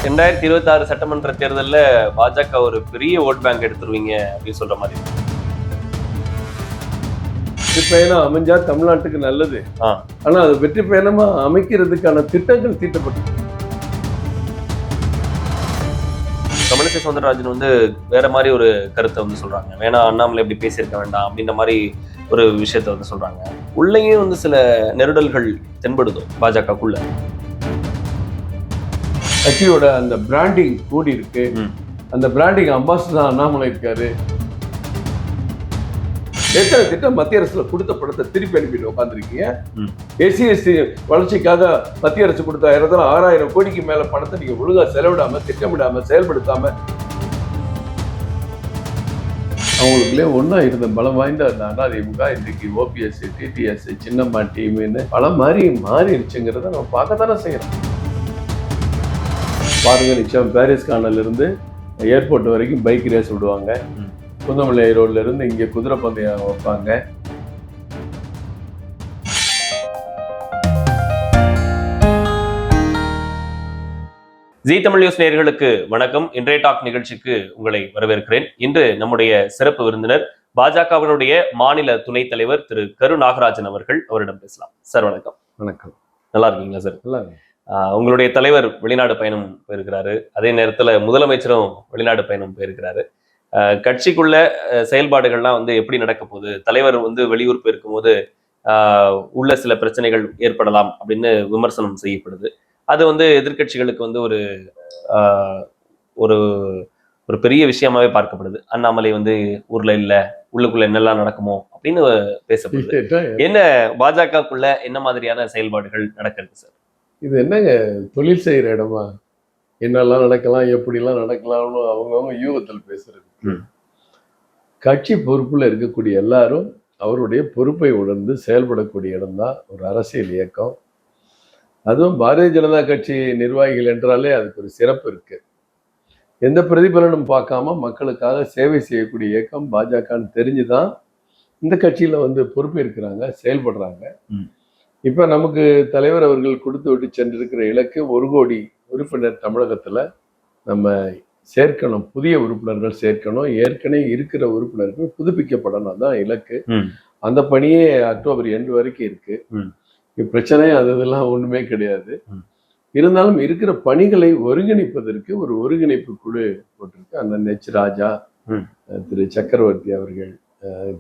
2026 சட்டமன்ற தேர்தலில் பாஜக ஒரு பெரிய ஓட் பேங்க் எடுத்துருவீங்க அப்படின்னு சொல்ற மாதிரி. வெற்றி பயணம் அமைஞ்சா தமிழ்நாட்டுக்கு நல்லது. ஆனா அது வெற்றி பயணமா அமைக்கிறதுக்கான திட்டங்கள் தீட்டப்பட்டு. தமிழிசை சவுந்தரராஜன் வந்து வேற மாதிரி ஒரு கருத்தை வந்து சொல்றாங்க. வேணா அண்ணாமலை எப்படி பேசியிருக்க வேண்டாம் அப்படின்ற மாதிரி ஒரு விஷயத்த வந்து சொல்றாங்க. உள்ளேயும் வந்து சில நெருடல்கள் தென்படுதோ பாஜகக்குள்ள. கட்சியோட அந்த பிராண்டிங் கூடி இருக்கு. அந்த பிராண்டிங் அம்பாசிடர் அண்ணாமலை இருக்காரு. எத்தனை திட்டம் மத்திய அரசுல கொடுத்த படத்தை திருப்பி அனுப்பிட்டு உட்காந்துருக்கீங்க. எஸ்சி வளர்ச்சிக்காக மத்திய அரசு கொடுத்த 6000 கோடிக்கு மேல பணத்தை நீங்க ஒழுங்கா செலவிடாம, திட்டமிடாம, செயல்படுத்தாம, அவங்களுக்குள்ளே ஒன்னா இருந்த பலம் வாய்ந்த அந்த அதிமுக இன்னைக்கு ஓபிஎஸ், டிடிஎஸ், சின்னம்மா டீம்னு பல மாதிரி மாறிடுச்சுங்கிறத நம்ம பார்க்கத்தானே செய்யறோம். பாருங்க, நிச்சயம் பாரிஸ் கார்னர்ல இருந்து ஏர்போர்ட் வரைக்கும் பைக் ரேஸ் விடுவாங்க. குந்தமலை ரோட்ல இருந்து இங்க குதிரை பந்தயம் வைப்பாங்க. ஜீ தமிழ் நியூஸ் நேயர்களுக்கு வணக்கம். இன்றைய டாக் நிகழ்ச்சிக்கு உங்களை வரவேற்கிறேன். இன்று நம்முடைய சிறப்பு விருந்தினர் பாஜகவினுடைய மாநில துணைத் தலைவர் திரு கரு நாகராஜன் அவர்கள். அவரிடம் பேசலாம். சார் வணக்கம். வணக்கம். நல்லா இருக்கீங்களா சார்? நல்லா. உங்களுடைய தலைவர் வெளிநாடு பயணம் போயிருக்கிறாரு. அதே நேரத்துல முதலமைச்சரும் வெளிநாடு பயணம் போயிருக்கிறாரு. கட்சிக்குள்ள செயல்பாடுகள்லாம் வந்து எப்படி நடக்க போகுது, தலைவர் வந்து வெளியூர் போயிருக்கும் போது உள்ள சில பிரச்சனைகள் ஏற்படலாம் அப்படின்னு விமர்சனம் செய்யப்படுது. அது வந்து எதிர்கட்சிகளுக்கு வந்து ஒரு ஒரு ஒரு பெரிய விஷயமாவே பார்க்கப்படுது. அண்ணாமலை வந்து ஊர்ல இல்ல, உள்ளுக்குள்ள என்னெல்லாம் நடக்குமோ அப்படின்னு பேசப்படுது. என்ன பாஜகக்குள்ள என்ன மாதிரியான செயல்பாடுகள் நடக்கிறது சார்? இது என்னங்க தொழில் செய்யற இடமா? என்னெல்லாம் நடக்கலாம், எப்படிலாம் நடக்கலாம்னு அவங்கவுங்க யூகத்தில் பேசுறது. கட்சி பொறுப்புல இருக்கக்கூடிய எல்லாரும் அவருடைய பொறுப்பை உணர்ந்து செயல்படக்கூடிய இடம்தான் ஒரு அரசியல் இயக்கம். அதுவும் பாரதிய ஜனதா கட்சி நிர்வாகிகள் என்றாலே அதுக்கு ஒரு சிறப்பு இருக்கு. எந்த பிரதிபலனும் பார்க்காம மக்களுக்காக சேவை செய்யக்கூடிய இயக்கம் பாஜகன்னு தெரிஞ்சுதான் இந்த கட்சியில வந்து பொறுப்பேற்கிறாங்க, செயல்படுறாங்க. இப்ப நமக்கு தலைவர் அவர்கள் கொடுத்து விட்டு சென்றிருக்கிற இலக்கு 1 கோடி உறுப்பினர் தமிழகத்துல நம்ம சேர்க்கணும், புதிய உறுப்பினர்கள் சேர்க்கணும், ஏற்கனவே இருக்கிற உறுப்பினர்கள் புதுப்பிக்கப்படணும் தான் இலக்கு. அந்த பணியே அக்டோபர் 2 வரைக்கும் இருக்கு. பிரச்சனை அதெல்லாம் ஒண்ணுமே கிடையாது. இருந்தாலும் இருக்கிற பணிகளை ஒருங்கிணைப்பதற்கு ஒரு ஒருங்கிணைப்பு குழு போட்டிருக்கு. அந்த ராஜா, திரு சக்கரவர்த்தி அவர்கள்,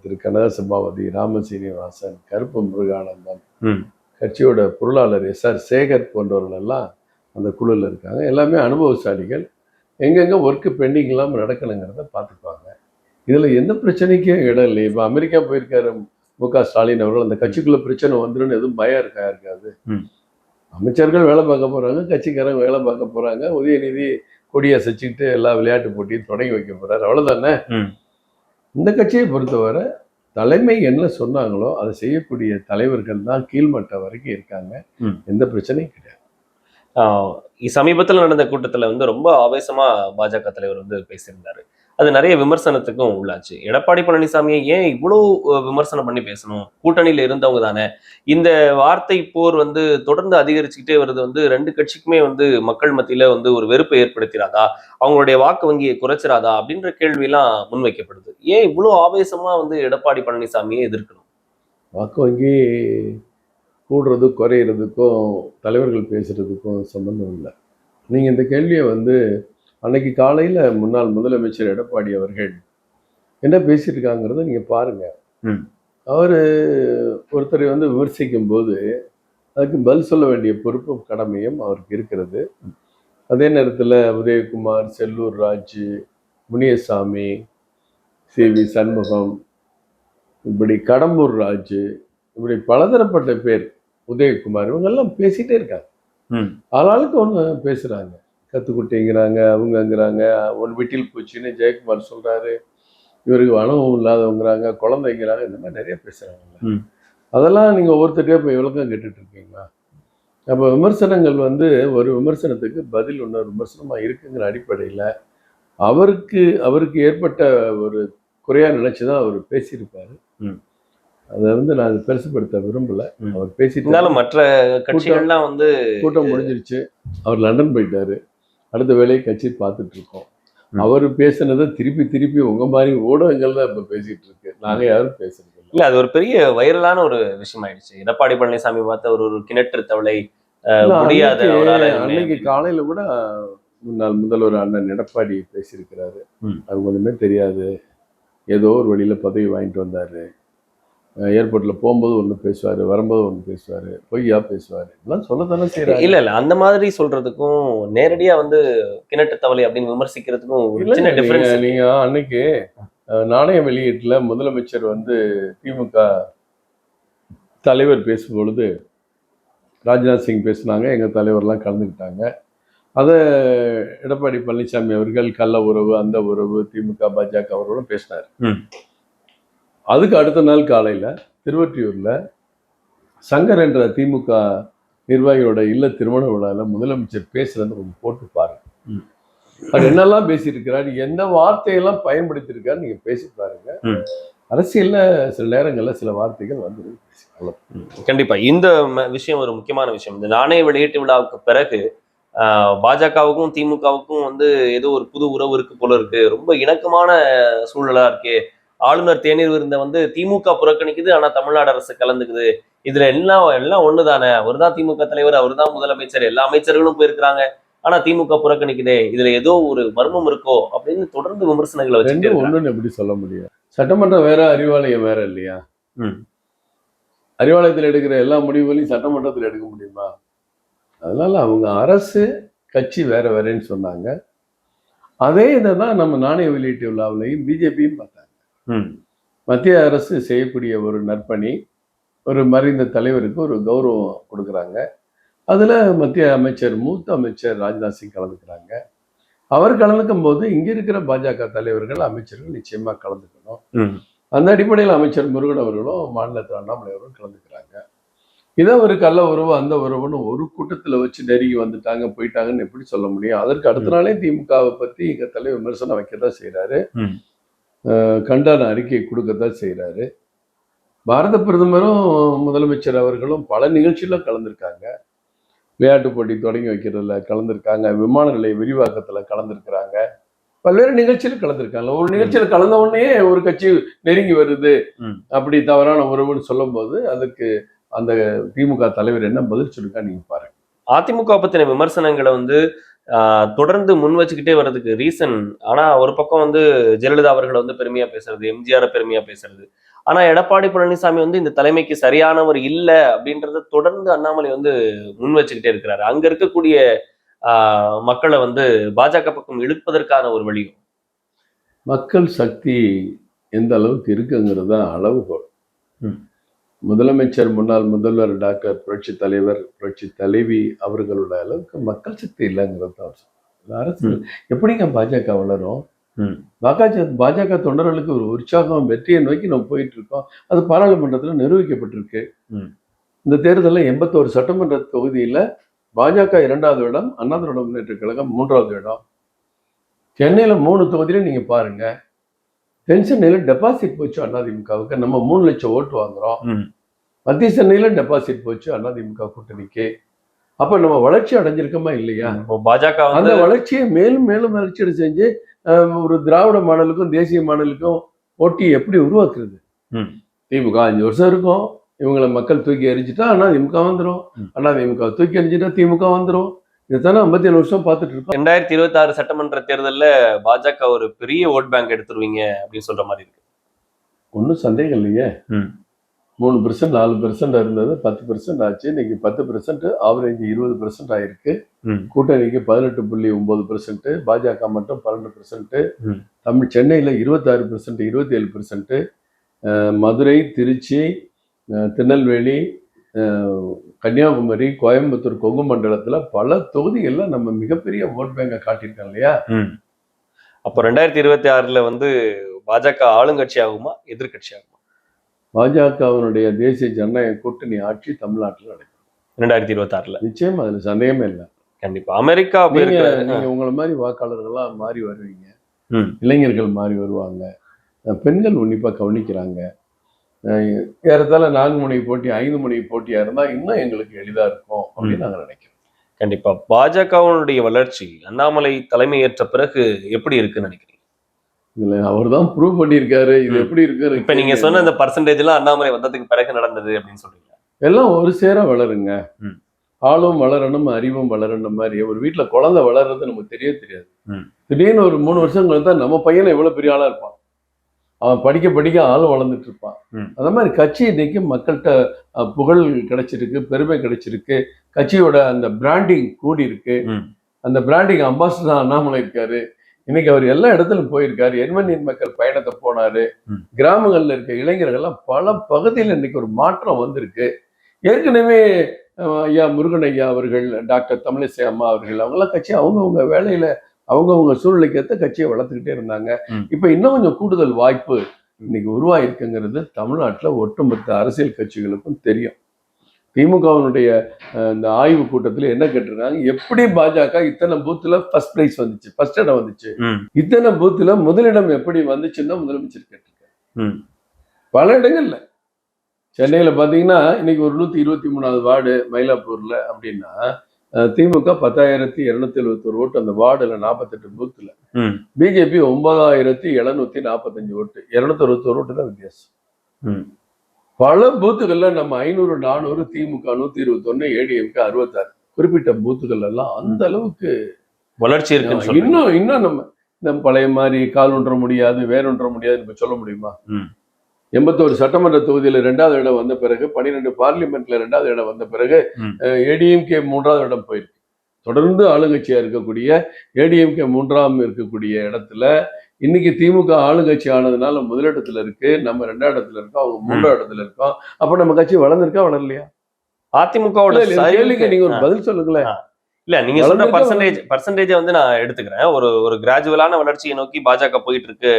திரு கனக சபாபதி, ராமசீனிவாசன், கருப்பு முருகானந்தம், கட்சியோட பொருளாளர் SR சேகர் போன்றவர்கள் எல்லாம் அந்த குழுல இருக்காங்க. எல்லாமே அனுபவசாலிகள். எங்கெங்க ஒர்க்கு பெண்டிங் இல்லாமல் நடக்கணுங்கிறத பார்த்துக்குவாங்க. இதுல எந்த பிரச்சனைக்கும் இடம் இல்லை. இப்போ அமெரிக்கா போயிருக்காரு MK ஸ்டாலின் அவர்கள். அந்த கட்சிக்குள்ள பிரச்சனை வந்துடும் எதுவும் பயம் இருக்காது. அமைச்சர்கள் வேலை பார்க்க போறாங்க, கட்சிக்காரங்க வேலை பார்க்க போறாங்க. உதயநிதி கொடியை அசைச்சுக்கிட்டு எல்லா விளையாட்டு போட்டியும் தொடங்கி வைக்க போறாரு. அவ்வளவுதானே. இந்த கட்சியை பொறுத்தவரை தலைமை என்ன சொன்னாங்களோ அதை செய்யக்கூடிய தலைவர்கள் தான் கீழ்மட்ட வரைக்கும் இருக்காங்க. எந்த பிரச்சனையும் கிடையாது. சமீபத்தில் நடந்த கூட்டத்துல வந்து ரொம்ப ஆவேசமா பாஜக தலைவர் வந்து பேசியிருந்தாரு. அது நிறைய விமர்சனத்துக்கும் உள்ளாச்சு. எடப்பாடி பழனிசாமியை ஏன் இவ்வளவு விமர்சனம் பண்ணி பேசணும்? கூட்டணியில இருந்தவங்க தானே. இந்த வார்த்தை போர் வந்து தொடர்ந்து அதிகரிச்சுக்கிட்டே வருது வந்து 2 கட்சிக்குமே வந்து மக்கள் மத்தியில வந்து ஒரு வெறுப்பை ஏற்படுத்திடாதா, அவங்களுடைய வாக்கு வங்கியை குறைச்சிடாதா அப்படின்ற கேள்வி எல்லாம் முன்வைக்கப்படுது. ஏன் இவ்வளவு ஆவேசமா வந்து எடப்பாடி பழனிசாமியை எதிர்க்கணும்? வாக்கு வங்கி கூடுறது குறையிறதுக்கும் தலைவர்கள் பேசுறதுக்கும் சம்பந்தம் இல்லை. நீங்க இந்த கேள்வியை வந்து அன்னைக்கு காலையில முன்னாள் முதலமைச்சர் எடப்பாடி அவர்கள் என்ன பேசியிருக்காங்கிறத நீங்க பாருங்க. அவரு ஒருத்தரை வந்து விமர்சிக்கும் போது அதுக்கு பதில் சொல்ல வேண்டிய பொறுப்பும் கடமையும் அவருக்கு இருக்கிறது. அதே நேரத்தில் உதயகுமார், செல்லூர் ராஜு, முனியசாமி, CV சண்முகம், இப்படி கடம்பூர் ராஜு, இப்படி பலதரப்பட்ட பேர், உதயகுமார், இவங்கெல்லாம் பேசிட்டே இருக்காங்க. ஆளாளுக்கு ஒன்று பேசுறாங்க. கத்துக்குட்டிங்கிறாங்க, அவங்கங்கிறாங்க, ஒன் வீட்டில் பூச்சின்னு ஜெயக்குமார் சொல்றாரு, இவருக்கு அனுபவம் இல்லாதவங்கிறாங்க, குழந்தைங்கிறாங்க, இந்த மாதிரி நிறைய பேசுறாங்க. அதெல்லாம் நீங்க ஒவ்வொருத்தருக்கே இப்போ விளக்கம் கேட்டுட்டு இருக்கீங்களா? அப்போ விமர்சனங்கள் வந்து ஒரு விமர்சனத்துக்கு பதில் இன்னொரு விமர்சனமா இருக்குங்கிற அடிப்படையில் அவருக்கு ஏற்பட்ட ஒரு குறையா நினைச்சுதான் அவர் பேசியிருப்பாரு. அதை வந்து நான் பெருசுப்படுத்த விரும்பல. அவர் பேசிட்டு மற்ற கட்சிகள்லாம் வந்து கூட்டம் முடிஞ்சிருச்சு. அவர் லண்டன் போயிட்டாரு. அடுத்த வேலையை கட்சி பார்த்துட்டு இருக்கோம். அவர் பேசுனதை திருப்பி திருப்பி உங்க மாதிரி ஊடகங்கள் தான் இப்ப பேசிட்டு இருக்கு. நாங்க யாரும் பேசுறது இல்ல அது ஒரு பெரிய வைரலான ஒரு விஷயம் ஆயிடுச்சு. எடப்பாடி பழனிசாமி பார்த்த ஒரு கிணற்று தவளை முடியாத அவரால அன்னைக்கு காலையில கூட முன்னாள் முதல்வர் அண்ணன் எடப்பாடி பேசியிருக்கிறாரு. அது ஒண்ணுமே தெரியாது, ஏதோ ஒரு வழியில பதவி வாங்கிட்டு வந்தாரு, ஏர்போர்ட்ல போகும்போது ஒண்ணு பேசுவாரு, வரும்போது ஒண்ணு பேசுவாரு, பொய்யா பேசுவாரு, இதெல்லாம் சொல்லத்தானே செய்யறாரு. இல்ல அந்த மாதிரி சொல்றதுக்கும் நேரடியா வந்து கிணற்று தவளை அப்படின்னு விமர்சிக்கிறதுக்கும் ஒரு சின்ன டிஃபரன்ஸ். நீங்க அன்னைக்கு நாணய வெளியீட்டுல முதலமைச்சர் வந்து திமுக தலைவர் பேசும்பொழுது ராஜ்நாத் சிங் பேசினாங்க, எங்க தலைவர்லாம் கலந்துக்கிட்டாங்க. அதை எடப்பாடி பழனிசாமி அவர்கள் கள்ள உறவு, அந்த உறவு, திமுக பாஜக அவர்களும் பேசினார். அதுக்கு அடுத்த நாள் காலையில திருவொற்றியூர்ல சங்கர் என்ற திமுக நிர்வாகியோட இல்ல திருமண விழாவில் முதலமைச்சர் பேசுறது கொஞ்சம் போட்டு பாருங்க. அது என்னெல்லாம் பேசியிருக்கிறாரு, எந்த வார்த்தையெல்லாம் பயன்படுத்தியிருக்காரு நீங்க பேசி பாருங்க. அரசியல்ல சில நேரங்கள்ல சில வார்த்தைகள் வந்து கண்டிப்பா இந்த விஷயம் ஒரு முக்கியமான விஷயம். இந்த நாணய வெளியீட்டு விழாவுக்கு பிறகு பாஜகவுக்கும் திமுகவுக்கும் வந்து ஏதோ ஒரு புது உறவு இருக்கு போல இருக்கு, ரொம்ப இணக்கமான சூழலா இருக்கு. ஆளுநர் தேநீர் விருந்த வந்து திமுக புறக்கணிக்குது, ஆனா தமிழ்நாடு அரசு கலந்துக்குது. இதுல எல்லாம் ஒண்ணுதானே, அவர்தான் திமுக தலைவர், அவர்தான் முதலமைச்சர், எல்லா அமைச்சர்களும் போயிருக்கிறாங்க, ஆனா திமுக புறக்கணிக்குதே, இதுல ஏதோ ஒரு மர்மம் இருக்கோ அப்படின்னு தொடர்ந்து விமர்சனங்களை வச்சு ஒண்ணுன்னு எப்படி சொல்ல முடியும்? சட்டமன்றம் வேற, அறிவாலயம் வேற இல்லையா? அறிவாலயத்தில் எடுக்கிற எல்லா முடிவுகளையும் சட்டமன்றத்தில் எடுக்க முடியுமா? அதனால அவங்க அரசு கட்சி வேற வேறேன்னு சொன்னாங்க. அதே இதை தான் நம்ம நாணய வெளியீட்டு விழாவிலையும் பிஜேபியும் பார்த்தாங்க. மத்திய அரசு செய்யக்கூடிய ஒரு நற்பணி, ஒரு மறைந்த தலைவருக்கு ஒரு கௌரவம் கொடுக்குறாங்க. அதுல மத்திய அமைச்சர், மூத்த அமைச்சர் ராஜ்நாத் சிங் கலந்துக்கிறாங்க. அவர் கலந்துக்கும் போது இங்க இருக்கிற பாஜக தலைவர்கள், அமைச்சர்கள் நிச்சயமா கலந்துக்கணும். அந்த அடிப்படையில் அமைச்சர் முருகன் அவர்களும் மாநிலத்தில் அண்ணாமலை அவர்களும் கலந்துக்கிறாங்க. இதை ஒரு கள்ள உறவு, அந்த உறவுன்னு ஒரு கூட்டத்துல வச்சு நெருங்கி வந்துட்டாங்க போயிட்டாங்கன்னு எப்படி சொல்ல முடியும்? அதற்கு அடுத்த நாளே திமுகவை பத்தி எங்க தலைவர் விமர்சனம் வைக்கத்தான் செய்யறாரு, கண்டன அறிக்கை கொடுக்கத்தான் செய்யறாரு. பாரத பிரதமரும் முதலமைச்சர் அவர்களும் பல நிகழ்ச்சியில கலந்துருக்காங்க. விளையாட்டு போட்டி தொடங்கி வைக்கிறதுல கலந்துருக்காங்க, விமான நிலைய விரிவாக்கத்துல கலந்துருக்கிறாங்க, பல்வேறு நிகழ்ச்சியில கலந்துருக்காங்க. ஒரு நிகழ்ச்சியில கலந்த உடனே ஒரு கட்சி நெருங்கி வருது அப்படி தவறான உறவுன்னு சொல்லும் போது அதுக்கு அந்த திமுக தலைவர் என்ன பதில் சொல்லிருக்கா நீங்க பாருங்க. அதிமுக பத்தின விமர்சனங்களை வந்து தொடர்ந்து முன் வச்சுக்கிட்டே வர்றதுக்கு ரீசன், ஆனா ஒரு பக்கம் வந்து ஜெயலலிதா அவர்களை வந்து பெருமையா பேசுறது, எம்ஜிஆர் பெருமையா பேசுறது, ஆனா எடப்பாடி பழனிசாமி வந்து இந்த தலைமைக்கு சரியானவர் இல்ல அப்படின்றத தொடர்ந்து அண்ணாமலை வந்து முன் வச்சுக்கிட்டே இருக்கிறாரு. அங்க இருக்கக்கூடிய மக்களை வந்து பாஜக பக்கம் இழுப்பதற்கான ஒரு வழியும். மக்கள் சக்தி எந்த அளவுக்கு இருக்குங்கிறது தான் அளவுகோல். முதலமைச்சர், முன்னாள் முதல்வர் டாக்டர் புரட்சி தலைவர், புரட்சி தலைவி அவர்களோட அளவுக்கு மக்கள் சக்தி இல்லைங்கிறது தான் அரசு. எப்படிங்க பாஜக வளரும்? பாஜக தொண்டர்களுக்கு ஒரு உற்சாகம், வெற்றியை நோக்கி நம்ம போயிட்டு இருக்கோம். அது பாராளுமன்றத்தில் நிரூபிக்கப்பட்டிருக்கு. இந்த தேர்தலில் 81 சட்டமன்ற தொகுதியில பாஜக 2வது இடம், அண்ணா திராவிட முன்னேற்ற கழகம் 3வது இடம். சென்னையில 3 தொகுதியில நீங்க பாருங்க, தென்சென்னையில டெபாசிட் போச்சு அதிமுகவுக்கு, நம்ம 3 லட்சம் ஓட்டு வாங்குறோம். மத்திய சென்னையில டெபாசிட் போச்சு அதிமுக கூட்டணிக்கு. அப்ப நம்ம வளர்ச்சி அடைஞ்சிருக்கோமா இல்லையா? பாஜக அந்த வளர்ச்சியை மேலும் மேலும் வளர்ச்சி செஞ்சு ஒரு திராவிட மாடலுக்கும் தேசிய மாடலுக்கும் போட்டி எப்படி உருவாக்குறது? திமுக 5 வருஷம் இருக்கும், இவங்களை மக்கள் தூக்கி எறிஞ்சிட்டா அதிமுக வந்துடும், அதிமுக தூக்கி எறிஞ்சிட்டா திமுக வந்துடும். இதுதானே 57 வருஷம் பார்த்துட்டு இருக்கோம். 2026 சட்டமன்ற தேர்தலில் பாஜக ஒரு பெரிய ஓட் பேங்க் எடுத்துருவீங்க அப்படின்னு சொல்ற மாதிரி இருக்கு. ஒன்றும் சந்தேகம் இல்லையே. 3% 4% இருந்தது, 10% ஆச்சு. இன்னைக்கு 10%, ஆவரேஜ் 20% ஆயிருக்கு. கூட்டணிக்கு 18.9%, பாஜக மட்டும் 12%, சென்னையில 26%, 27%, மதுரை, திருச்சி, திருநெல்வேலி, கன்னியாகுமரி, கோயம்புத்தூர், கொங்கு மண்டலத்துல பல தொகுதிகள்ல நம்ம மிகப்பெரிய ஓட் பேங்கை காட்டியிருக்கோம் இல்லையா? அப்போ 2026 வந்து பாஜக ஆளுங்கட்சி ஆகுமா, எதிர்கட்சி ஆகுமா? பாஜகவினுடைய தேசிய ஜனநாயக கூட்டணி ஆட்சி தமிழ்நாட்டில் நடக்கும் 2026. நிச்சயம், அதுல சந்தேகமே இல்லை. கண்டிப்பா. அமெரிக்கா நீங்க உங்களை மாதிரி வாக்காளர்கள்லாம் மாறி வருவீங்க, இளைஞர்கள் மாறி வருவாங்க, பெண்கள் உன்னிப்பா கவனிக்கிறாங்க. ஏறத்தாழ 4 முனை போட்டி 5 முனை போட்டியா இருந்தா இன்னும் எங்களுக்கு எளிதா இருக்கும் அப்படின்னு நாங்க நினைக்கிறோம். கண்டிப்பா. பாஜகவினுடைய வளர்ச்சி அண்ணாமலை தலைமையேற்ற பிறகு எப்படி இருக்குன்னு நினைக்கிறீங்க? இதுல அவர் தான் ப்ரூவ் பண்ணியிருக்காரு. இது எப்படி இருக்கு இப்ப நீங்க சொன்ன அந்த பர்சன்டேஜ் எல்லாம் அண்ணாமலை வந்ததுக்கு பிறகு நடந்தது அப்படின்னு சொல்றீங்க. எல்லாம் ஒரு சேர வளருங்க. ம். ஆளும் வளரணும், அறிவும் வளரணும் மாதிரி. ஒரு வீட்டுல குழந்தை வளர்றது நமக்கு தெரியாது. ம். திடீர்னு ஒரு 3 வருஷம் கழித்தா நம்ம பையனை எவ்வளவு பெரிய ஆளா இருப்பான். அவன் படிக்க படிக்க ஆளும் வளர்ந்துட்டு இருப்பான். அந்த மாதிரி கட்சி இன்னைக்கு மக்கள்கிட்ட புகழ் கிடைச்சிருக்கு, பெருமை கிடைச்சிருக்கு. கட்சியோட அந்த பிராண்டிங் கூடி இருக்கு. அந்த பிராண்டிங் அம்பாசிடர் அண்ணாமலை இருக்காரு. இன்னைக்கு அவர் எல்லா இடத்துலும் போயிருக்காரு. எண்மண்ணின் மக்கள் பயணத்தை போனாரு. கிராமங்கள்ல இருக்க இளைஞர்கள்லாம் பல பகுதியில் இன்னைக்கு ஒரு மாற்றம் வந்திருக்கு. ஏற்கனவே ஐயா முருகன் ஐயா அவர்கள், டாக்டர் தமிழிசை அம்மா அவர்கள், அவங்கெல்லாம் கட்சி அவங்கவுங்க வேலையில அவங்கவுங்க சூழ்நிலைக்கு ஏற்ற கட்சியை வளர்த்துக்கிட்டே இருந்தாங்க. இப்ப இன்னும் கொஞ்சம் கூடுதல் வாய்ப்பு இன்னைக்கு உருவாயிருக்குங்கிறது தமிழ்நாட்டுல ஒட்டுமொத்த அரசியல் கட்சிகளுக்கும் தெரியும். திமுகவினுடைய இந்த ஆய்வு கூட்டத்துல என்ன கேட்டிருக்காங்க, எப்படி பாஜக இத்தனை பூத்துல ஃபர்ஸ்ட் பிரைஸ் வந்துச்சு, ஃபர்ஸ்ட் இடம் வந்துச்சு, இத்தனை பூத்துல முதலிடம் எப்படி வந்துச்சுன்னு முதலமைச்சர் கேட்டிருக்காரு. பல இடங்கள்ல சென்னையில பாத்தீங்கன்னா இன்னைக்கு ஒரு 123வது வார்டு மயிலாப்பூர்ல அப்படின்னா திமுக 10,271 ஓட்டு அந்த வார்டுல 48 பூத்துல, பிஜேபி 9,745 ஓட்டு, 261 ஓட்டு தான் வித்தியாசம். பல பூத்துகள்ல நம்ம 500, 400, திமுக 121, ஏடிஎம்கே 66, குறிப்பிட்ட பூத்துகள் எல்லாம் அந்த அளவுக்கு வளர்ச்சி இருக்கு. இன்னும் நம்ம பழைய மாதிரி கால் ஒன்ற முடியாது, வேறொன்ற முடியாது நம்ம சொல்ல முடியுமா? 81 சட்டமன்ற தொகுதியில 2வது இடம் வந்த பிறகு, 12 பார்லிமெண்ட்ல 2வது இடம் வந்த பிறகு ஏடிஎம்கே 3வது இடம் போயிருக்கு. தொடர்ந்து ஆளுங்கட்சியா இருக்கக்கூடிய ஏடிஎம்கே 3ஆம் இருக்கக்கூடிய இடத்துல இன்னைக்கு திமுக ஆளுங்கட்சி ஆனதுனால முதலிடத்துல இருக்கு, நம்ம 2வது இடத்துல இருக்கோம், அவங்க 3வது இடத்துல இருக்கோம். அப்ப நம்ம கட்சி வளர்ந்துருக்கா வளரலையா? அதிமுகவோட நீங்க ஒரு பதில் சொல்லுங்களேன். இல்ல நீங்க சொன்ன பர்சன்டேஜ் வந்து நான் எடுத்துக்கிறேன். ஒரு கிராஜுவலான வளர்ச்சியை நோக்கி பாஜக போயிட்டு இருக்கு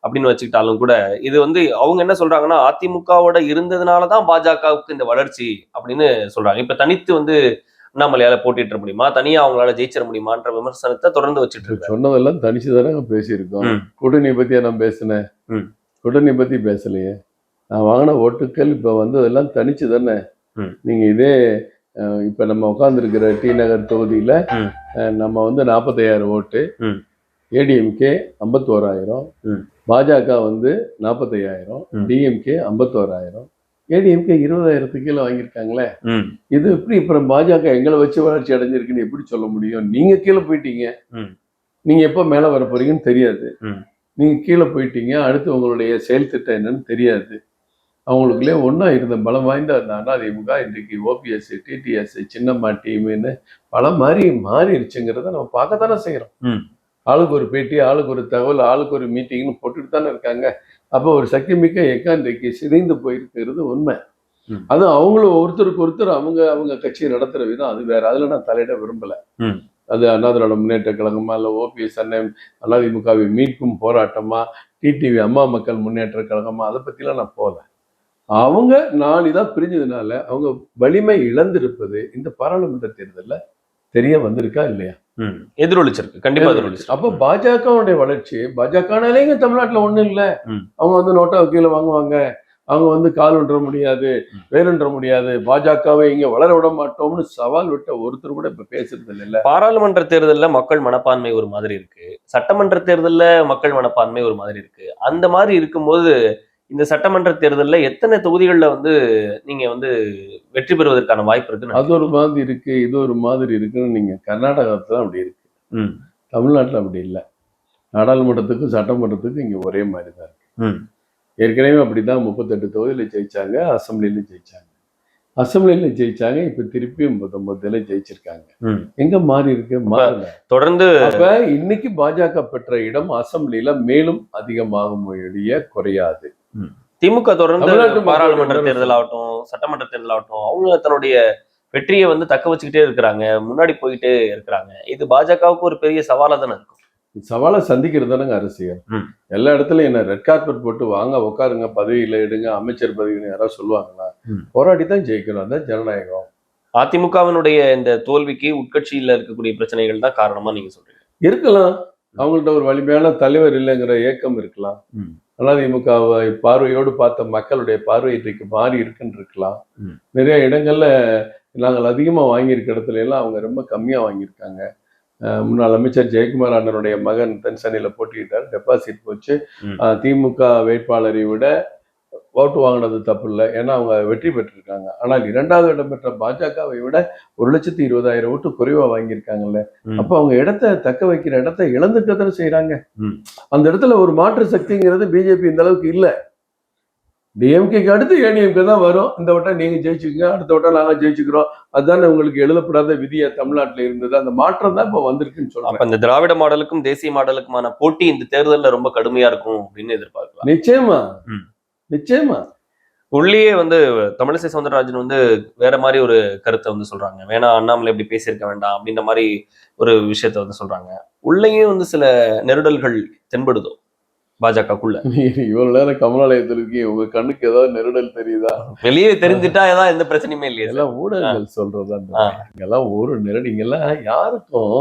அப்படின்னு வச்சுக்கிட்டாலும் கூட, இது வந்து அவங்க என்ன சொல்றாங்கன்னா அதிமுகவோட இருந்ததுனாலதான் பாஜகவுக்கு இந்த வளர்ச்சி அப்படின்னு சொல்றாங்க. இப்ப தனித்து வந்து அண்ணாமலையால போட்டிட்டு முடியுமா, தனியா அவங்களால ஜெயிச்சிட முடியுமான்ற விமர்சனத்தை தொடர்ந்து வச்சுட்டு இருக்கு. சொன்னதெல்லாம் தனிச்சுதானே பேசியிருக்கோம். கூட்டணி பத்தியா நான் பேசினேன்? கூட்டணி பத்தி பேசலையே. நான் வாங்கின ஓட்டுக்கள் இப்ப வந்ததெல்லாம் தனிச்சு தானே. நீங்க இதே இப்ப நம்ம உட்கார்ந்துருக்கிற டி நகர் தொகுதியில நம்ம வந்து 45,000 ஓட்டு, ஏடிஎம்கே 51,000, பாஜக வந்து 45,000, டிஎம்கே 51,000, ஏடிஎம்கே 20,000 கீழே வாங்கியிருக்காங்களே. இது எப்படி இப்ப பாஜக எங்களை வச்சு வளர்ச்சி அடைஞ்சிருக்குன்னு எப்படி சொல்ல முடியும்? நீங்க கீழே போயிட்டீங்க, நீங்க எப்ப மேல வர போறீங்கன்னு தெரியாது. நீங்க கீழே போயிட்டீங்க, அடுத்து உங்களுடைய செயல் திட்டம் என்னன்னு தெரியாது. அவங்களுக்குள்ளே ஒன்னா இருந்த பலம் வாய்ந்த அந்த அதிமுக இன்றைக்கு ஓபிஎஸ், டிடிஎஸ், சின்னம்மா டீம்னு பல மாறிடுச்சுங்கிறத நம்ம பார்க்கத்தானே செய்யறோம். ஆளுக்கு ஒரு பேட்டி, ஆளுக்கு ஒரு தகவல், ஆளுக்கு ஒரு மீட்டிங்னு போட்டுட்டு தானே இருக்காங்க. அப்போ ஒரு சக்தி மிக்க இயக்கம் இன்றைக்கு சிதைந்து போயிருக்கிறது உண்மை. அது அவங்களும் ஒருத்தருக்கு ஒருத்தர் அவங்க கட்சியை நடத்துற விதம் அது வேற. அதுல நான் தலையிட விரும்பல. அது அண்ணா திராவிட முன்னேற்ற கழகமா, இல்ல ஓபிஎஸ் அண்ணன் அதிமுகவை மீட்கும் போராட்டமா, டிடிவி அம்மா மக்கள் முன்னேற்ற கழகமா, அதை பத்திலாம் நான் போகல. அவங்க நாளிதான் பிரிஞ்சதுனால அவங்க வலிமை இழந்திருப்பது இந்த பாராளுமன்ற தேர்தல்ல தெரிய வந்திருக்கா இல்லையா? எதிரொலிச்சிருக்கு, கண்டிப்பா எதிரொலிச்சிருக்கு. அப்ப பாஜகவுடைய வளர்ச்சி, பாஜகனாலே இங்க தமிழ்நாட்டுல ஒண்ணும் இல்ல. அவங்க வந்து நோட்டா கீழே வாங்குவாங்க, அவங்க வந்து கால் ஒன்ற முடியாது, வேறொன்ற முடியாது, பாஜகவை இங்க வளர விட மாட்டோம்னு சவால் விட்ட ஒருத்தர் கூட இப்ப பேசுறது இல்ல. பாராளுமன்ற தேர்தல்ல மக்கள் மனப்பான்மை ஒரு மாதிரி இருக்கு, சட்டமன்ற தேர்தல்ல மக்கள் மனப்பான்மை ஒரு மாதிரி இருக்கு. அந்த மாதிரி இருக்கும்போது இந்த சட்டமன்ற தேர்தல்ல எத்தனை தொகுதிகள்ல வந்து நீங்க வந்து வெற்றி பெறுவதற்கான வாய்ப்பு இருக்கு? அது ஒரு மாதிரி இருக்கு, இது ஒரு மாதிரி இருக்குன்னு நீங்க கர்நாடகத்துல அப்படி இருக்கு. தமிழ்நாட்டுல அப்படி இல்லை. நாடாளுமன்றத்துக்கும் சட்டமன்றத்துக்கும் இங்க ஒரே மாதிரி தான் இருக்கு. ஏற்கனவே அப்படிதான் 38 தொகுதியில ஜெயிச்சாங்க, அசம்பிளில ஜெயிச்சாங்க. இப்ப திருப்பியும் 39 ஜெயிச்சிருக்காங்க. எங்க மாறி இருக்கு? மாறல. தொடர்ந்து அப்ப இன்னைக்கு பாஜக பெற்ற இடம் அசம்பிளில மேலும் அதிகமாகும் வழிய குறையாது. திமுக தொடர்ந்து பாராளுமன்ற தேர்தல் ஆகட்டும், சட்டமன்ற தேர்தல் ஆகட்டும், அவங்க தன்னுடைய வெற்றியை வந்து தக்க வச்சுக்கிட்டே இருக்கிறாங்க, முன்னாடி போயிட்டே இருக்கிறாங்க. இது பாஜகவுக்கு ஒரு பெரிய சவாலா தானே இருக்கும். சவாலை சந்திக்கிறது தானங்க அரசியல். எல்லா இடத்துலயும் என்ன ரெட் கார்பெட் போட்டு வாங்க உட்காருங்க, பதவியில எடுங்க, அமைச்சர் பதவின்னு யாராவது சொல்லுவாங்களா? போராடி தான் ஜெயிக்கணும். அதான் ஜனநாயகம். அதிமுகவினுடைய இந்த தோல்விக்கு உட்கட்சியில இருக்கக்கூடிய பிரச்சனைகள் தான் காரணமா நீங்க சொல்றீங்க? இருக்கலாம். அவங்கள்ட்ட ஒரு வலிமையான தலைவர் இல்லைங்கிற ஏக்கம் இருக்கலாம். அதிமுகவை பார்வையோடு பார்த்த மக்களுடைய பார்வை இன்றைக்கு மாறி இருக்குன்னு இருக்கலாம். நிறைய இடங்கள்ல நாங்கள் அதிகமாக வாங்கியிருக்க இடத்துல எல்லாம் அவங்க ரொம்ப கம்மியாக வாங்கியிருக்காங்க. முன்னாள் அமைச்சர் ஜெயக்குமார் அண்ணனுடைய மகன் தென்சென்னையில் போட்டியிட்டார், டெபாசிட் போச்சு. திமுக வேட்பாளரை விட ஓட்டு வாங்கினது தப்பு இல்லை, ஏன்னா அவங்க வெற்றி பெற்றிருக்காங்க. ஆனால் 2வது இடம் பெற்ற பாஜகவை விட 1,20,000 ஓட்டு குறைவா வாங்கியிருக்காங்கல்ல. அப்போ அவங்க இடத்த தக்க வைக்கிற இடத்த இழந்துட்டதான செய்யறாங்க. அந்த இடத்துல ஒரு மாற்று சக்திங்கிறது பிஜேபி இந்த அளவுக்கு இல்லை. டிஎம்கேக்கு அடுத்து ஏடிஎம்கே தான் வரும். இந்த வட்டம் நீங்க ஜெயிச்சுக்கோங்க, அடுத்த வட்டம் நாங்க ஜெயிச்சுக்கிறோம். அதுதானே உங்களுக்கு எழுதப்படாத விதியா தமிழ்நாட்டில் இருந்தது. அந்த மாற்றம் தான் இப்ப வந்திருக்குன்னு சொல்றேன். அப்ப இந்த திராவிட மாடலுக்கும் தேசிய மாடலுக்குமான போட்டி இந்த தேர்தலில் ரொம்ப கடுமையா இருக்கும் அப்படின்னு எதிர்பார்க்கலாம். நிச்சயமா நிச்சயமா. உள்ளேயே வந்து தமிழிசை சவுந்தரராஜன் வந்து வேற மாதிரி ஒரு கருத்தை வந்து சொல்றாங்க. வேணாம், அண்ணாமலை இப்படி பேசியிருக்க வேண்டாம் அப்படின்ற மாதிரி ஒரு விஷயத்த வந்து சொல்றாங்க. உள்ளேயே வந்து சில நெருடல்கள் தென்படுதோ பாஜகக்குள்ள? இவ்வளவு நேரம் கமலாலயத்தில் இருக்கீங்க, உங்க கண்ணுக்கு ஏதாவது நெருடல் தெரியுதா? வெளியே தெரிஞ்சுட்டா ஏதாவது எந்த பிரச்சனையுமே இல்லையா? எல்லாம் ஊடகங்கள் சொல்றதா. இங்கெல்லாம் ஒரு நெருடல். இங்கெல்லாம் யாருக்கும்